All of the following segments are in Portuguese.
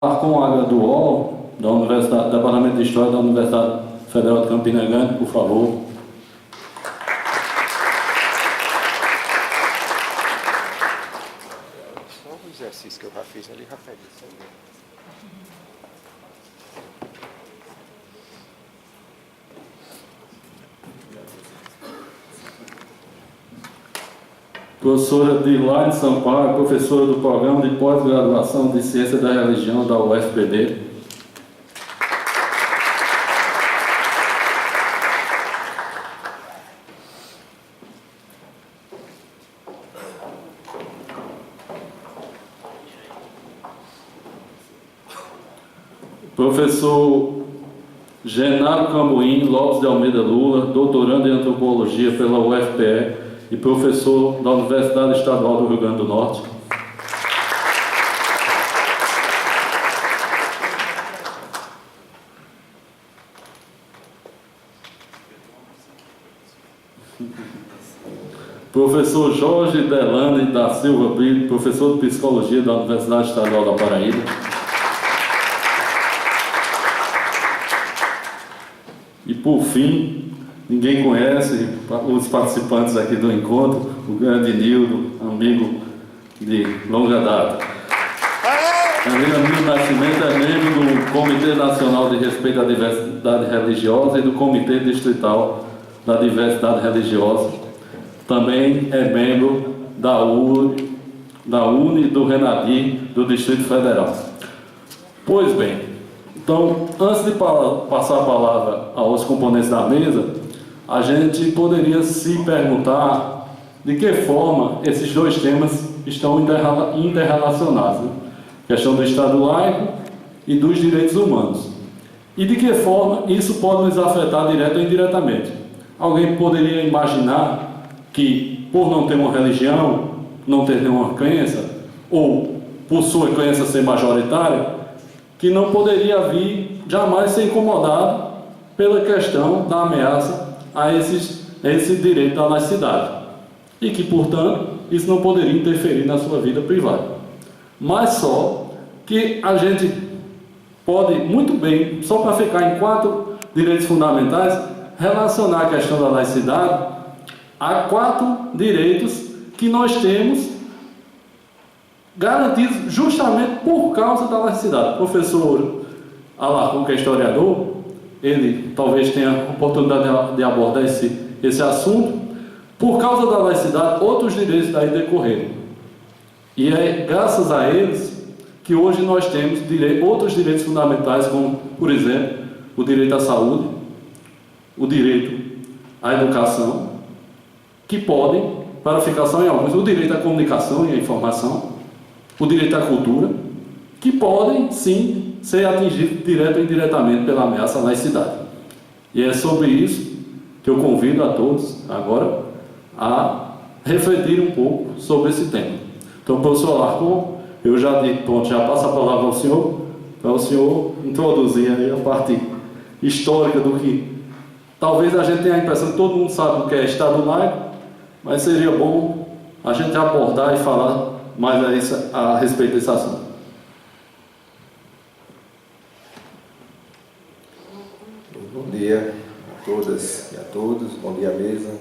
Com a área do UOL, da Universidade, Departamento de História da Universidade Federal de Campina Grande, por favor. Só o exercício que eu já fiz ali, já pede isso aí. Professora Dilaine Sampaio, professora do Programa de Pós-Graduação de Ciência da Religião da UFPB. Professor Genaro Cambuim Lopes de Almeida Lula, doutorando em Antropologia pela UFPE e professor da Universidade Estadual do Rio Grande do Norte. Professor Jorge Delane da Silva Brito, professor de Psicologia da Universidade Estadual da Paraíba. E por fim, ninguém conhece os participantes aqui do encontro, o grande Nildo, amigo de longa data. Nildo Nascimento é membro do Comitê Nacional de Respeito à Diversidade Religiosa e do Comitê Distrital da Diversidade Religiosa. Também é membro da UNE do Renadir do Distrito Federal. Pois bem, então, antes de passar a palavra aos componentes da mesa, a gente poderia se perguntar de que forma esses dois temas estão interrelacionados, né? A questão do Estado laico e dos direitos humanos. E de que forma isso pode nos afetar direto ou indiretamente. Alguém poderia imaginar que, por não ter uma religião, não ter nenhuma crença, ou por sua crença ser majoritária, que não poderia vir jamais ser incomodado pela questão da ameaça a esse direito da laicidade. E que, portanto, isso não poderia interferir na sua vida privada. Mas só que a gente pode muito bem, só para ficar em 4 direitos fundamentais, relacionar a questão da laicidade a 4 direitos que nós temos garantidos justamente por causa da laicidade. O professor Alarcon, que é historiador, ele talvez tenha a oportunidade de abordar esse assunto. Por causa da laicidade, outros direitos daí decorreram. E é graças a eles que hoje nós temos outros direitos fundamentais, como, por exemplo, o direito à saúde, o direito à educação, que podem, para ficar só em alguns, o direito à comunicação e à informação, o direito à cultura, que podem, sim, ser atingidos direto ou indiretamente pela ameaça à laicidade. E é sobre isso que eu convido a todos, agora, a refletir um pouco sobre esse tema. Então, professor Alarcon, eu já digo, pronto, já passo a palavra ao senhor, para o senhor introduzir aí a parte histórica do que talvez a gente tenha a impressão que todo mundo sabe o que é Estado laico, mas seria bom a gente abordar e falar mais a respeito desse assunto. Bom dia a todas e a todos, bom dia à mesa.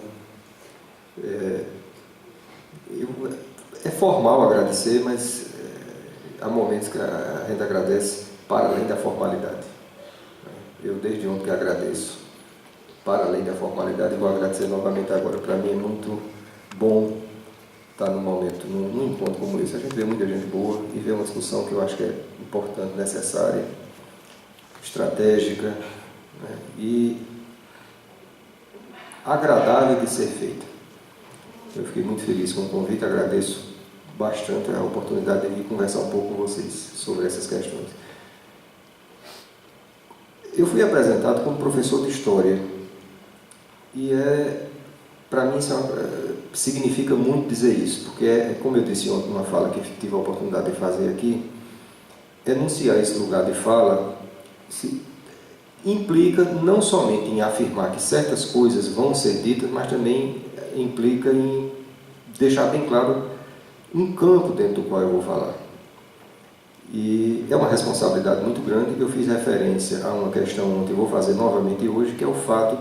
É formal agradecer, mas há momentos que a gente agradece para além da formalidade. Eu desde ontem agradeço para além da formalidade e vou agradecer novamente agora. Para mim é muito bom estar num momento, num encontro como esse. A gente vê muita gente boa e vê uma discussão que eu acho que é importante, necessária, estratégica, né, e agradável de ser feita. Eu fiquei muito feliz com o convite, agradeço bastante a oportunidade de vir conversar um pouco com vocês sobre essas questões. Eu fui apresentado como professor de História e para mim significa muito dizer isso, porque como eu disse ontem numa fala que tive a oportunidade de fazer aqui, enunciar esse lugar de fala implica não somente em afirmar que certas coisas vão ser ditas, mas também implica em deixar bem claro um campo dentro do qual eu vou falar. E é uma responsabilidade muito grande. Eu fiz referência a uma questão ontem, vou fazer novamente hoje, que é o fato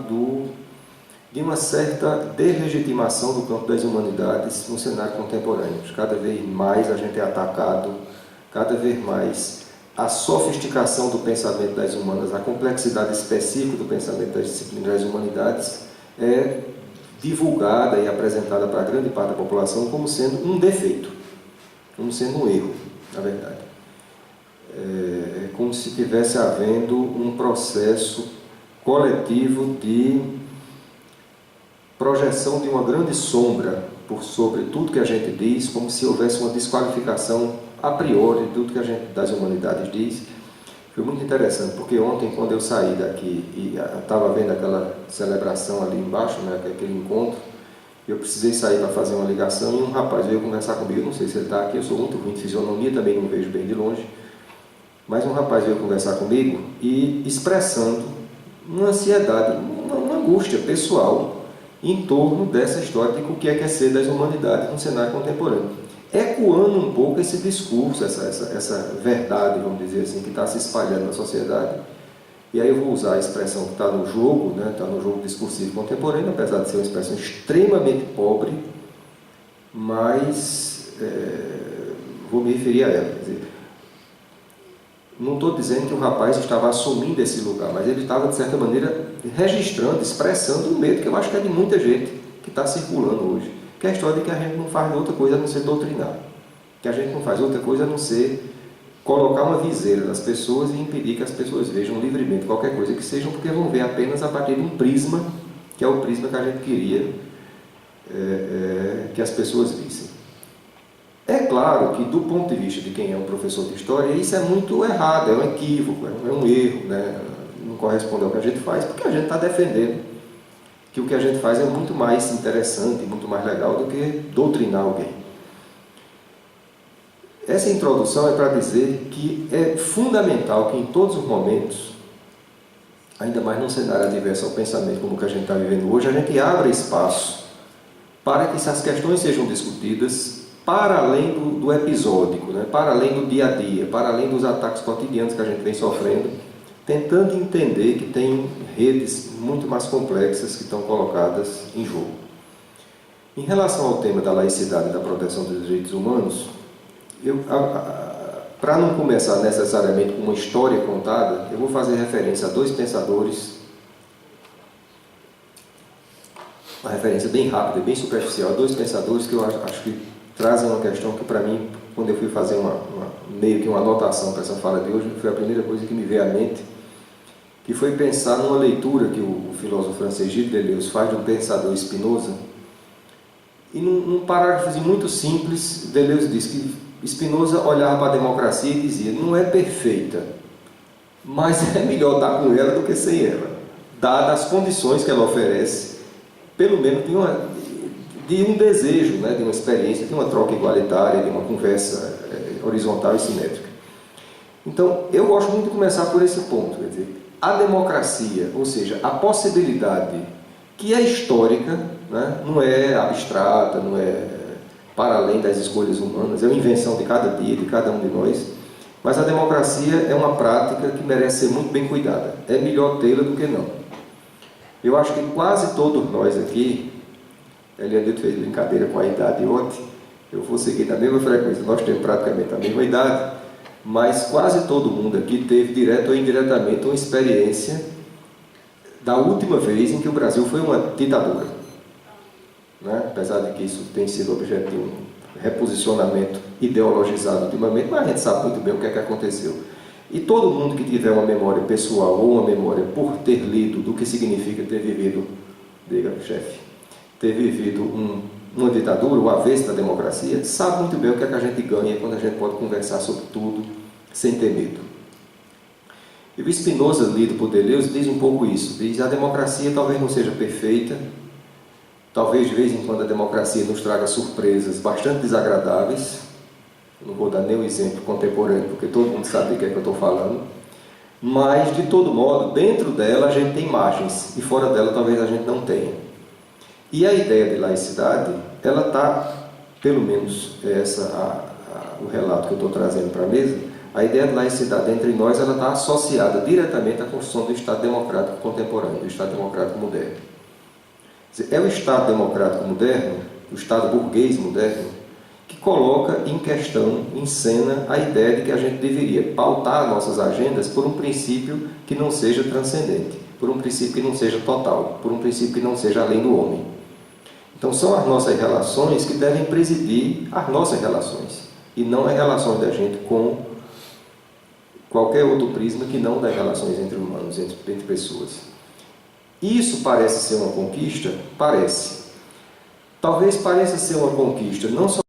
de uma certa deslegitimação do campo das humanidades no cenário contemporâneo. Cada vez mais a gente é atacado, cada vez mais a sofisticação do pensamento das humanas, a complexidade específica do pensamento das disciplinas das humanidades é divulgada e apresentada para grande parte da população como sendo um defeito, como sendo um erro, na verdade. É como se estivesse havendo um processo coletivo de projeção de uma grande sombra por sobre tudo que a gente diz, como se houvesse uma desqualificação a priori de tudo que a gente das humanidades diz. Foi muito interessante, porque ontem, quando eu saí daqui e estava vendo aquela celebração ali embaixo, né, aquele encontro, eu precisei sair para fazer uma ligação e um rapaz veio conversar comigo. Eu não sei se ele está aqui, eu sou muito ruim de fisionomia, também não vejo bem de longe, mas um rapaz veio conversar comigo e expressando uma ansiedade, uma angústia pessoal em torno dessa história de o que é ser das humanidades no cenário contemporâneo, ecoando um pouco esse discurso, essa verdade, vamos dizer assim, que está se espalhando na sociedade. E aí eu vou usar a expressão que está no jogo, né, está no jogo discursivo contemporâneo, apesar de ser uma expressão extremamente pobre, mas vou me referir a ela. Quer dizer, não estou dizendo que o rapaz estava assumindo esse lugar, mas ele estava, de certa maneira, registrando, expressando o medo que eu acho que é de muita gente que está circulando hoje, que é a história de que a gente não faz outra coisa a não ser doutrinar, que a gente não faz outra coisa a não ser colocar uma viseira nas pessoas e impedir que as pessoas vejam livremente qualquer coisa que sejam, porque vão ver apenas a partir de um prisma, que é o prisma que a gente queria que as pessoas vissem. É claro que, do ponto de vista de quem é um professor de história, isso é muito errado, é um equívoco, é um erro, né? Não corresponde ao que a gente faz, porque a gente está defendendo que o que a gente faz é muito mais interessante, muito mais legal do que doutrinar alguém. Essa introdução é para dizer que é fundamental que, em todos os momentos, ainda mais num cenário adverso ao pensamento como o que a gente está vivendo hoje, a gente abra espaço para que essas questões sejam discutidas para além do episódico, né? Para além do dia a dia, para além dos ataques cotidianos que a gente vem sofrendo, tentando entender que tem redes muito mais complexas que estão colocadas em jogo. Em relação ao tema da laicidade e da proteção dos direitos humanos, para não começar necessariamente com uma história contada, eu vou fazer referência a dois pensadores, uma referência bem rápida, bem superficial, a dois pensadores que eu acho que trazem uma questão que, para mim, quando eu fui fazer meio que uma anotação para essa fala de hoje, foi a primeira coisa que me veio à mente, que foi pensar numa leitura que o filósofo francês Gilles Deleuze faz de um pensador Spinoza. E num parágrafo muito simples, Deleuze diz que Spinoza olhava para a democracia e dizia: não é perfeita, mas é melhor estar com ela do que sem ela, dadas as condições que ela oferece, pelo menos de um desejo, né, de uma experiência, de uma troca igualitária, de uma conversa horizontal e simétrica. Então, eu gosto muito de começar por esse ponto, quer dizer, a democracia, ou seja, a possibilidade que é histórica, né, não é abstrata, não é para além das escolhas humanas, é uma invenção de cada dia, de cada um de nós, mas a democracia é uma prática que merece ser muito bem cuidada. É melhor tê-la do que não. Eu acho que quase todos nós aqui, Elianildo fez brincadeira com a idade ontem, eu vou seguir na mesma frequência, nós temos praticamente a mesma idade, mas quase todo mundo aqui teve, direto ou indiretamente, uma experiência da última vez em que o Brasil foi uma ditadura. Né? Apesar de que isso tem sido objeto de um reposicionamento ideologizado ultimamente, mas a gente sabe muito bem o que é que aconteceu. E todo mundo que tiver uma memória pessoal ou uma memória por ter lido do que significa ter vivido, diga, chefe, ter vivido uma ditadura, o avesso da democracia, sabe muito bem o que é que a gente ganha quando a gente pode conversar sobre tudo sem ter medo. E o Spinoza, lido por Deleuze, diz um pouco isso. Diz: a democracia talvez não seja perfeita, talvez de vez em quando a democracia nos traga surpresas bastante desagradáveis. Não vou dar nenhum exemplo contemporâneo, porque todo mundo sabe do que é que eu estou falando. Mas, de todo modo, dentro dela a gente tem margens, e fora dela talvez a gente não tenha. E a ideia de laicidade, ela está, pelo menos o relato que eu estou trazendo para a mesa, A ideia de laicidade entre nós está associada diretamente à construção do Estado democrático contemporâneo, do Estado democrático moderno. É o Estado democrático moderno, o Estado burguês moderno, que coloca em questão, em cena, a ideia de que a gente deveria pautar nossas agendas por um princípio que não seja transcendente, por um princípio que não seja total, por um princípio que não seja além do homem. Então são as nossas relações que devem presidir as nossas relações, e não as relações da gente com qualquer outro prisma que não das relações entre humanos, entre pessoas. Isso parece ser uma conquista? Parece. Talvez pareça ser uma conquista não só